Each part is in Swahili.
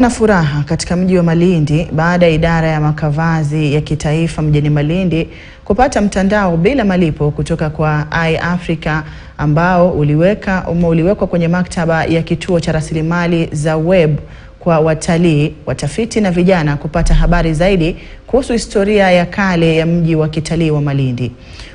Na furaha katika mji wa Malindi baada ya idara ya makavazi ya kitaifa mjini Malindi kupata mtandao bila malipo kutoka kwa iAfrica ambao uliwekwa kwenye maktaba ya kituo cha rasilimali za web kwa watalii, watafiti na vijana kupata habari zaidi kuhusu historia ya kale ya mji wa kitalii wa Malindi.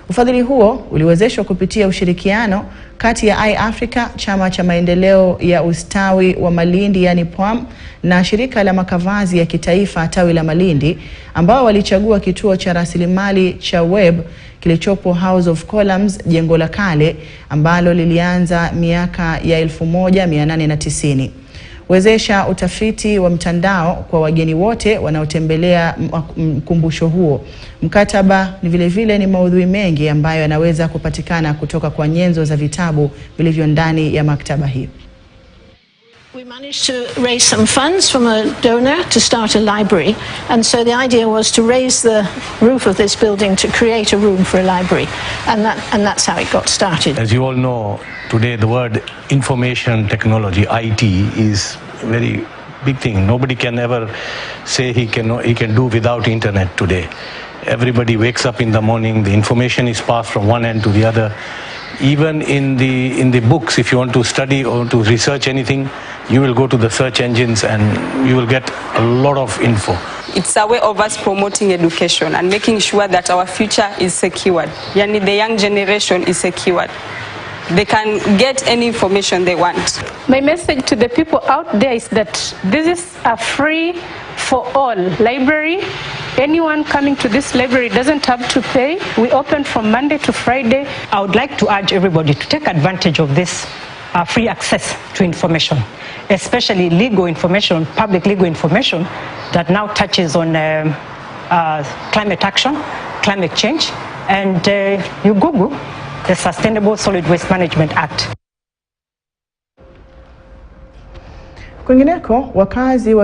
Ufadhili huo uliwezeshwa kupitia ushirikiano kati ya iAfrica, chama cha maendeleo ya ustawi wa Malindi yani PWAM, na shirika la makavazi ya kitaifa tawi la Malindi, ambao walichagua kituo cha rasilimali cha web kilichopo House of Columns, jengo la kale ambalo lilianza miaka ya 1890. Wezesha utafiti wa mtandao kwa wageni wote wanaotembelea mkumbusho huo. Mkataba ni vile ni maudhui mengi ambayo yanaweza kupatikana kutoka kwa nyenzo za vitabu vilivyo ndani ya maktaba hiyo. We managed to raise some funds from a donor to start a library, and so the idea was to raise the roof of this building to create a room for a library, and that's how it got started. As you all know, today the word information technology, IT, is a very big thing. Nobody can ever say he can do without internet today. Everybody wakes up in the morning, the information is passed from one end to the other. Even in the books, if you want to study or to research anything, you will go to the search engines and you will get a lot of info. It's a way of us promoting education and making sure that our future is secured. Yani the young generation is secured. They can get any information they want. My message to the people out there is that this is a free for all library. Anyone coming to this library doesn't have to pay. We open from Monday to Friday. I would like to urge everybody to take advantage of this free access to information, especially legal information, public legal information that now touches on climate action, climate change, and you Google the Sustainable Solid Waste Management Act. Kwingineko, wakazi wa